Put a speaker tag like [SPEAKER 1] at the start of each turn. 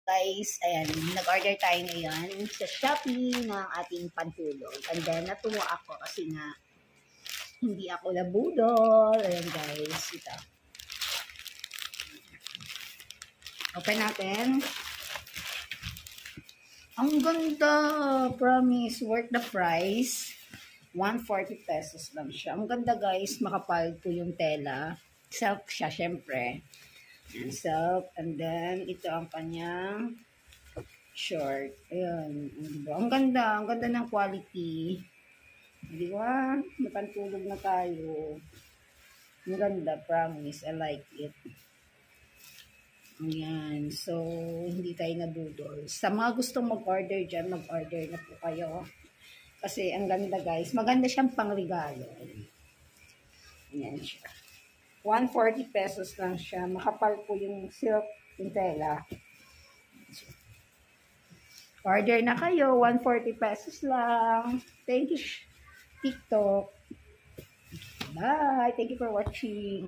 [SPEAKER 1] Guys, ayan, nag-order tayo ngayon sa Shopee ng ating pantulog. And then, natuwa ako kasi nga, hindi ako nabudol. Ayan guys, ito. Open natin. Ang ganda, promise, worth the price. 140 pesos lang siya. Ang ganda guys, makapal po yung tela. Silk siya, syempre. Silk. And then, ito ang kanyang short. Ayan. Ang ganda ng quality. Di ba? Napantulog na tayo. Ang ganda, promise. I like it. Ayan. So, hindi tayo nabudol. Sa mga gustong mag-order dyan, mag-order na po kayo. Kasi ang ganda guys. Maganda siyang pangregalo. Ayan siya. 140 pesos lang siya. Makapal po yung silk, yung tela. Order na kayo. 140 pesos lang. Thank you, TikTok. Bye. Thank you for watching.